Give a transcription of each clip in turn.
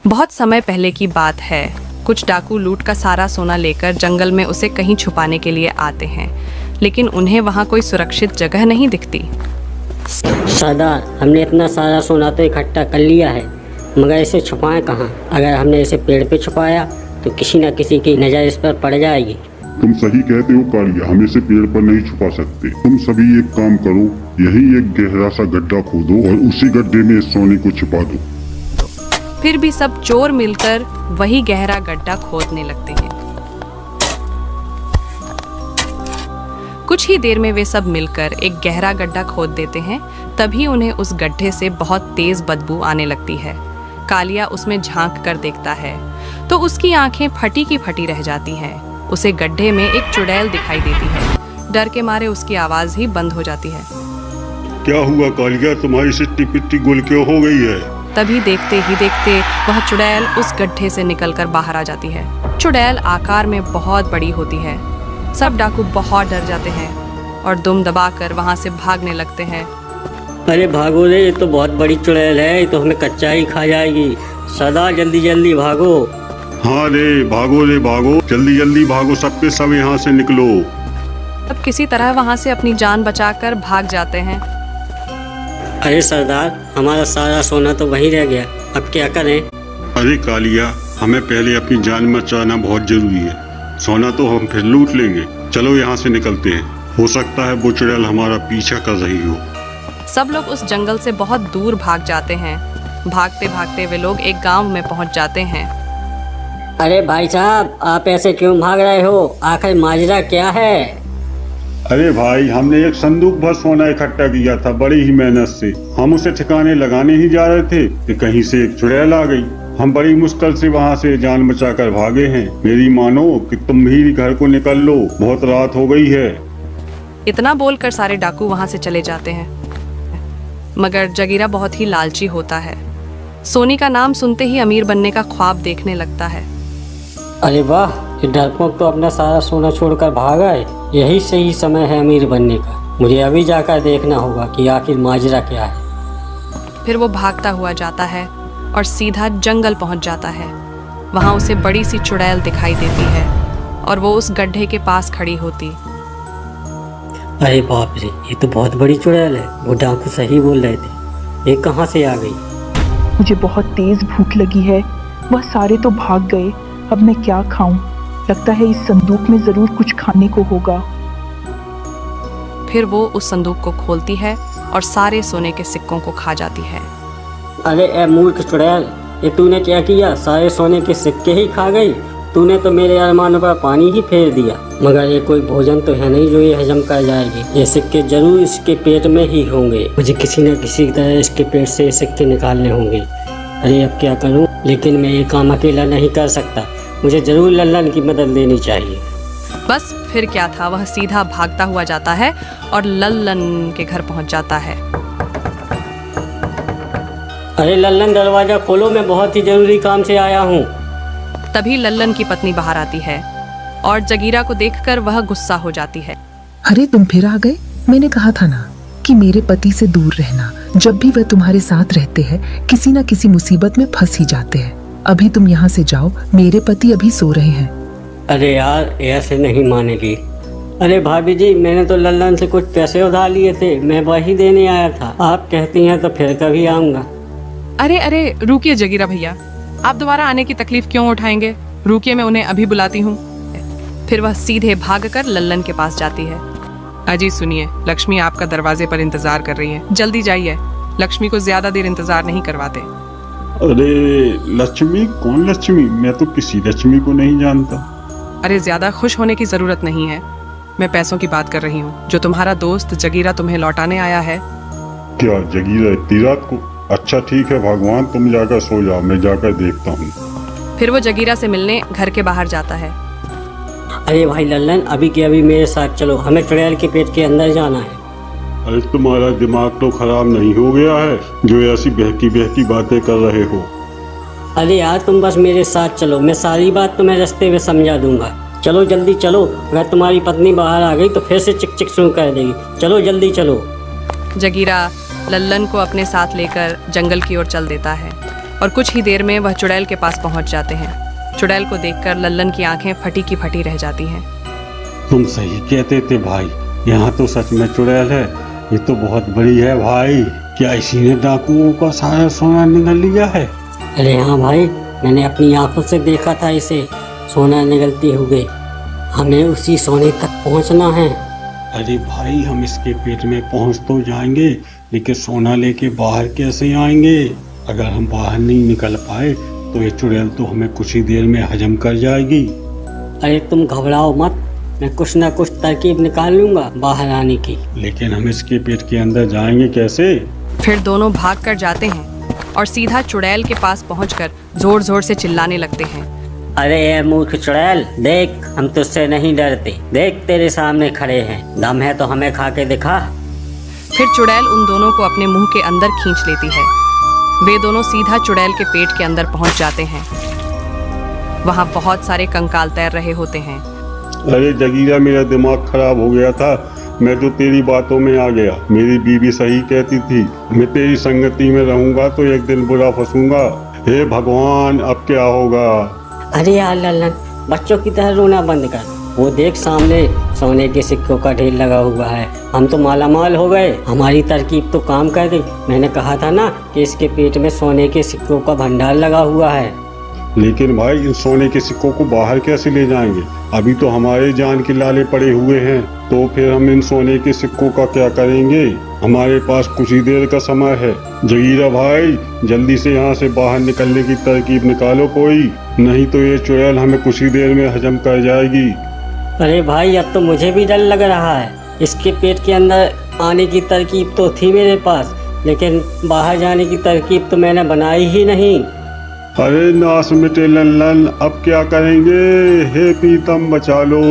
बहुत समय पहले की बात है। कुछ डाकू लूट का सारा सोना लेकर जंगल में उसे कहीं छुपाने के लिए आते हैं, लेकिन उन्हें वहाँ कोई सुरक्षित जगह नहीं दिखती। सरदार, हमने इतना सारा सोना तो इकट्ठा कर लिया है, मगर इसे छुपाएं कहाँ? अगर हमने इसे पेड़ पे छुपाया तो किसी न किसी की नज़र इस पर पड़ जाएगी। तुम सही कहते हो कालिया, हम इसे पेड़ पर नहीं छुपा सकते। तुम सभी एक काम करो, यही एक गहरा सा गड्ढा खोदो और उसी गड्ढे में इस सोने को छिपा दो। फिर भी सब चोर मिलकर वही गहरा गड्ढा खोदने लगते हैं। कुछ ही देर में वे सब मिलकर एक गहरा गड्ढा खोद देते हैं। तभी उन्हें उस गड्ढे से बहुत तेज बदबू आने लगती है। कालिया उसमें झांक कर देखता है तो उसकी आंखें फटी की फटी रह जाती हैं। उसे गड्ढे में एक चुड़ैल दिखाई देती है। डर के मारे उसकी आवाज ही बंद हो जाती है। क्या हुआ कालिया, तुम्हारी सिट्टी पिट्टी गुल क्यों हो गई है? तभी देखते ही देखते वह चुड़ैल उस गड्ढे से निकलकर बाहर आ जाती है। चुड़ैल आकार में बहुत बड़ी होती है। सब डाकू बहुत डर जाते हैं और दुम दबाकर वहां से भागने लगते हैं। अरे भागो रे, ये तो बहुत बड़ी चुड़ैल है, ये तो हमें कच्चा ही खा जाएगी। सरदार जल्दी जल्दी भागो। हाँ रे भागो, जल्दी जल्दी भागो, सबके सब यहाँ से निकलो। अब किसी तरह वहां से अपनी जान बचाकर भाग जाते हैं। अरे सरदार, हमारा सारा सोना तो वहीं रह गया, अब क्या करें? अरे कालिया, हमें पहले अपनी जान बचाना बहुत जरूरी है। सोना तो हम फिर लूट लेंगे। चलो यहाँ से निकलते हैं, हो सकता है वो चुड़ैल हमारा पीछा कर रही हो। सब लोग उस जंगल से बहुत दूर भाग जाते हैं। भागते भागते वे लोग एक गांव में पहुंच जाते हैं। अरे भाई साहब, आप ऐसे क्यों भाग रहे हो? आखिर माजरा क्या है? अरे भाई, हमने एक संदूक भर सोना इकट्ठा किया था बड़ी ही मेहनत से। हम उसे ठिकाने लगाने ही जा रहे थे कि कहीं से एक चुड़ैल आ गई। हम बड़ी मुश्किल से वहाँ से जान बचाकर भागे हैं। मेरी मानो कि तुम भी घर को निकल लो, बहुत रात हो गई है। इतना बोलकर सारे डाकू वहां से चले जाते हैं। मगर जगीरा बहुत ही लालची होता है। सोनी का नाम सुनते ही अमीर बनने का ख्वाब देखने लगता है। अरे वाह, ये डरपोक तो अपना सारा सोना छोड़कर भागा है। यही सही समय है अमीर बनने का। मुझे अभी जाकर देखना होगा कि आखिर माजरा क्या है। फिर वो भागता हुआ जाता है और सीधा जंगल पहुंच जाता है। वहां उसे बड़ी सी चुड़ैल दिखाई देती है और वो उस गड्ढे के पास खड़ी होती। अरे बाप रे, ये तो बहुत बड़ी चुड़ैल है। वो डाकू सही बोल रहे थे। ये कहाँ से आ गई? मुझे बहुत तेज भूख लगी है। वह सारे तो भाग गए, अब मैं क्या खाऊं? लगता है इस संदूक में जरूर कुछ खाने को होगा। फिर वो उस संदूक को खोलती है और सारे सोने के सिक्कों को खा जाती है। अरे ए मूर्ख चुड़ैल, ये तूने क्या किया? सारे सोने के सिक्के ही खा गई। तूने तो मेरे अरमानों पर पानी ही फेर दिया। मगर ये कोई भोजन तो है नहीं जो ये हजम कर जाएगी। ये सिक्के जरूर इसके पेट में ही होंगे। मुझे किसी न किसी तरह इसके पेट से ये सिक्के निकालने होंगे। अरे अब क्या करूं? लेकिन मैं ये काम अकेला नहीं कर सकता। मुझे जरूर लल्लन की मदद लेनी चाहिए। बस फिर क्या था, वह सीधा भागता हुआ जाता है और लल्लन के घर पहुंच जाता है। अरे लल्लन, दरवाजा खोलो, मैं बहुत ही जरूरी काम से आया हूँ। तभी लल्लन की पत्नी बाहर आती है और जगीरा को देखकर वह गुस्सा हो जाती है। अरे तुम फिर आ गए। मैंने कहा था ना कि मेरे पति से दूर रहना। जब भी वह तुम्हारे साथ रहते हैं किसी न किसी मुसीबत में फंस ही जाते हैं। अभी तुम यहाँ से जाओ, मेरे पति अभी सो रहे हैं। अरे यार, ऐसे नहीं मानेगी। अरे भाभी जी, मैंने तो लल्लन से कुछ पैसे उधार लिए थे, मैं वही देने आया था। आप कहती हैं तो फिर कभी आऊँगा। अरे रुकिए जगीरा भैया, आप दोबारा आने की तकलीफ क्यों उठाएंगे? रुकिए, मैं उन्हें अभी बुलाती हूँ। फिर वह सीधे भागकर लल्लन के पास जाती है। अजी सुनिए, लक्ष्मी आपका दरवाजे पर इंतजार कर रही है, जल्दी जाइए। लक्ष्मी को ज्यादा देर इंतजार नहीं करवाते। अरे लक्ष्मी? कौन लक्ष्मी? मैं तो किसी लक्ष्मी को नहीं जानता। अरे ज्यादा खुश होने की जरूरत नहीं है। मैं पैसों की बात कर रही हूँ जो तुम्हारा दोस्त जगीरा तुम्हें लौटाने आया है। क्या जगीरा इतनी रात को? अच्छा ठीक है भगवान, तुम जाकर सो जाओ, मैं जाकर देखता हूँ। फिर वो जगीरा से मिलने घर के बाहर जाता है। अरे भाई लल्लन, अभी के अभी मेरे साथ चलो, हमें चुड़ैल के पेट के अंदर जाना है। अरे तुम्हारा दिमाग तो खराब नहीं हो गया है जो ऐसी बहकी बहकी बातें कर रहे हो? अरे यार, तुम बस मेरे साथ चलो, मैं सारी बात तुम्हें रास्ते में समझा दूंगा। चलो जल्दी चलो, अगर तुम्हारी पत्नी बाहर आ गई तो फिर से चिक चिक शुरू कर देगी। चलो जल्दी चलो। जगीरा लल्लन को अपने साथ लेकर जंगल की ओर चल देता है और कुछ ही देर में वह चुड़ैल के पास पहुंच जाते हैं। चुड़ैल को देखकर लल्लन की आंखें फटी की फटी रह जाती हैं। तुम सही कहते थे भाई, यहाँ तो सच में चुड़ैल है। ये तो बहुत बड़ी है भाई। क्या इसी ने डाकुओं का सारा सोना निगल लिया है? अरे हाँ भाई, मैंने अपनी आंखों से देखा था इसे सोना निगलते हुए। हमें उसी सोने तक पहुंचना है। अरे भाई, हम इसके पेट में पहुंच तो जाएंगे, लेकिन सोना लेके बाहर कैसे आएंगे? अगर हम बाहर नहीं निकल पाए तो ये चुड़ैल तो हमें कुछ ही देर में हजम कर जाएगी। अरे तुम घबराओ मत, मैं कुछ ना कुछ तरकीब निकाल लूंगा बाहर आने की। लेकिन हम इसके पेट के अंदर जाएंगे कैसे? फिर दोनों भाग कर जाते हैं और सीधा चुड़ैल के पास पहुंचकर जोर जोर से चिल्लाने लगते हैं। अरे ए मूर्ख चुड़ैल, देख हम तुझसे नहीं डरते। देख तेरे सामने खड़े हैं, दम है तो हमें खा के दिखा। फिर चुड़ैल उन दोनों को अपने मुंह के अंदर खींच लेती है। वे दोनों सीधा चुड़ैल के पेट के अंदर पहुंच जाते हैं। वहां बहुत सारे कंकाल तैर रहे होते हैं। अरे जगीरा, मेरा दिमाग खराब हो गया था। मैं तो तेरी बातों में आ गया। मेरी बीवी सही कहती थी, मैं तेरी संगति में रहूंगा तो एक दिन बुरा फंसूंगा। हे भगवान, अब क्या होगा? अरे यार लल्लन, बच्चों की तरह रोना बंद कर। वो देख सामने सोने के सिक्कों का ढेर लगा हुआ है। हम तो मालामाल हो गए। हमारी तरकीब तो काम कर गई। मैंने कहा था ना कि इसके पेट में सोने के सिक्कों का भंडार लगा हुआ है। लेकिन भाई, इन सोने के सिक्कों को बाहर कैसे ले जाएंगे? अभी तो हमारे जान के लाले पड़े हुए हैं। तो फिर हम इन सोने के सिक्कों का क्या करेंगे? हमारे पास कुछ ही देर का समय है। जगीरा भाई, जल्दी से यहाँ से बाहर निकलने की तरकीब निकालो कोई, नहीं तो ये चुड़ैल हमें कुछ ही देर में हजम कर जाएगी। अरे भाई, अब तो मुझे भी डर लग रहा है। इसके पेट के अंदर आने की तरकीब तो थी मेरे पास, लेकिन बाहर जाने की तरकीब तो मैंने बनाई ही नहीं। अरे नास मिटे लल्लन, अब क्या करेंगे? हे पीतम, बचा लो।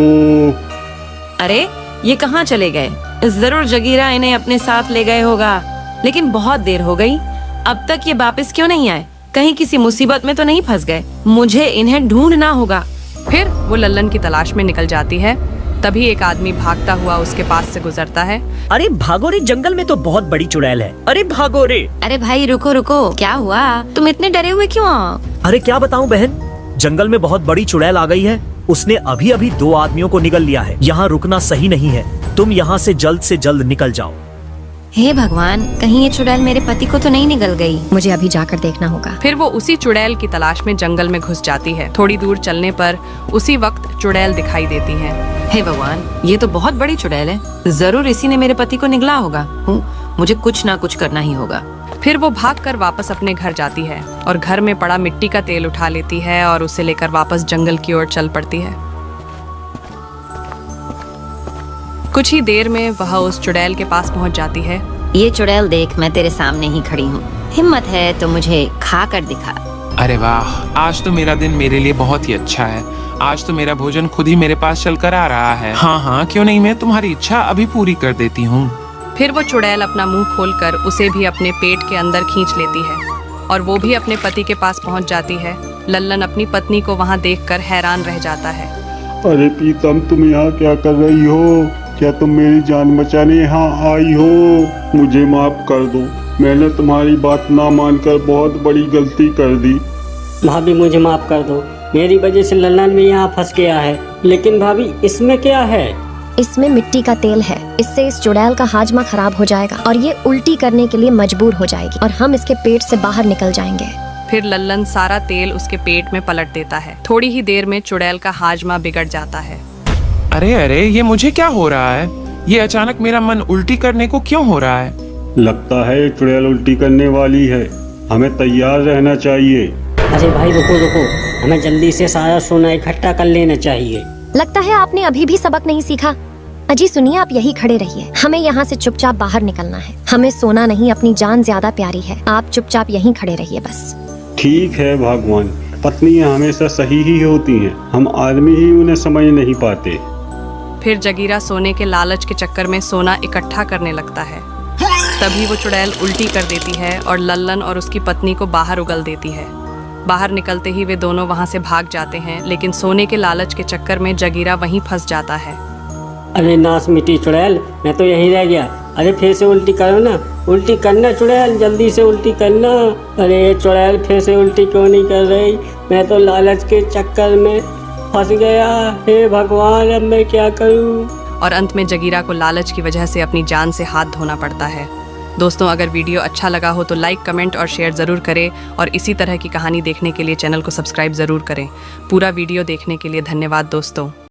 अरे ये कहाँ चले गए? जरूर जगीरा इन्हें अपने साथ ले गए होगा, लेकिन बहुत देर हो गई। अब तक ये वापस क्यों नहीं आए? कहीं किसी मुसीबत में तो नहीं फंस गए? मुझे इन्हें ढूंढना होगा। फिर वो लल्लन की तलाश में निकल जाती है। तभी एक आदमी भागता हुआ उसके पास से गुजरता है। अरे भागो रे, जंगल में तो बहुत बड़ी चुड़ैल है। अरे भागो रे। अरे भाई रुको रुको, क्या हुआ? तुम इतने डरे हुए क्यों? अरे क्या बताऊं बहन, जंगल में बहुत बड़ी चुड़ैल आ गई है। उसने अभी अभी 2 आदमियों को निगल लिया है। यहाँ रुकना सही नहीं है। तुम यहाँ से जल्द निकल जाओ। हे भगवान, कहीं ये चुड़ैल मेरे पति को तो नहीं निगल गई? मुझे अभी जाकर देखना होगा। फिर वो उसी चुड़ैल की तलाश में जंगल में घुस जाती है। थोड़ी दूर चलने पर उसी वक्त चुड़ैल दिखाई देती है। हे भगवान, ये तो बहुत बड़ी चुड़ैल है। जरूर इसी ने मेरे पति को निगला होगा। मुझे कुछ ना कुछ करना ही होगा। फिर वो भागकर वापस अपने घर जाती है और घर में पड़ा मिट्टी का तेल उठा लेती है और उसे लेकर वापस जंगल की ओर चल पड़ती है। कुछ ही देर में वह उस चुड़ैल के पास पहुंच जाती है। ये चुड़ैल देख, मैं तेरे सामने ही खड़ी हूँ। हिम्मत है तो मुझे खा कर दिखा। अरे वाह, आज तो मेरा दिन मेरे लिए बहुत ही अच्छा है। आज तो मेरा भोजन खुद ही मेरे पास चल कर आ रहा है। हाँ हाँ, क्यों नहीं, मैं तुम्हारी इच्छा अभी पूरी कर देती हूँ। फिर वो चुड़ैल अपना मुंह खोलकर उसे भी अपने पेट के अंदर खींच लेती है और वो भी अपने पति के पास पहुंच जाती है। लल्लन अपनी पत्नी को वहां देखकर हैरान रह जाता है। अरे पीतम, तुम यहाँ क्या कर रही हो? क्या तुम मेरी जान बचाने यहाँ आई हो? मुझे माफ कर दो, मैंने तुम्हारी बात ना मानकर बहुत बड़ी गलती कर दी। भाभी मुझे माफ कर दो, मेरी वजह से लल्लन भी यहाँ फंस गया है। लेकिन भाभी, इसमें क्या है? इसमें मिट्टी का तेल है। इससे इस चुड़ैल का हाजमा खराब हो जाएगा और ये उल्टी करने के लिए मजबूर हो जाएगी और हम इसके पेट से बाहर निकल जाएंगे। फिर लल्लन सारा तेल उसके पेट में पलट देता है। थोड़ी ही देर में चुड़ैल का हाजमा बिगड़ जाता है। अरे अरे, ये मुझे क्या हो रहा है? ये अचानक मेरा मन उल्टी करने को क्यों हो रहा है? लगता है ये चुड़ैल उल्टी करने वाली है। हमें तैयार रहना चाहिए। अरे भाई रुको रुको, हमें जल्दी से सारा सोना इकट्ठा कर लेना चाहिए। लगता है आपने अभी भी सबक नहीं सीखा। अजी सुनिए, आप यही खड़े रहिए। हमें यहाँ से चुपचाप बाहर निकलना है। हमें सोना नहीं, अपनी जान ज्यादा प्यारी है। आप चुपचाप यहीं खड़े रहिए बस। ठीक है भगवान, पत्नियां हमेशा सही ही होती हैं। हम आदमी ही उन्हें समझ नहीं पाते। फिर जगीरा सोने के लालच के चक्कर में सोना इकट्ठा करने लगता है। तभी वो चुड़ैल उल्टी कर देती है और लल्लन और उसकी पत्नी को बाहर उगल देती है। बाहर निकलते ही वे दोनों वहां से भाग जाते हैं, लेकिन सोने के लालच के चक्कर में जगीरा वहीं फंस जाता है। अरे नास मिट्टी चुड़ैल, मैं तो यहीं रह गया। अरे फिर से उल्टी करो ना, उल्टी करना चुड़ैल, जल्दी से उल्टी करना। अरे चुड़ैल फिर से उल्टी क्यों नहीं कर रही? मैं तो लालच के चक्कर में फंस गया। हे भगवान, अब मैं क्या करूं? और अंत में जगीरा को लालच की वजह से अपनी जान से हाथ धोना पड़ता है। दोस्तों, अगर वीडियो अच्छा लगा हो तो लाइक, कमेंट और शेयर ज़रूर करें और इसी तरह की कहानी देखने के लिए चैनल को सब्सक्राइब ज़रूर करें। पूरा वीडियो देखने के लिए धन्यवाद दोस्तों।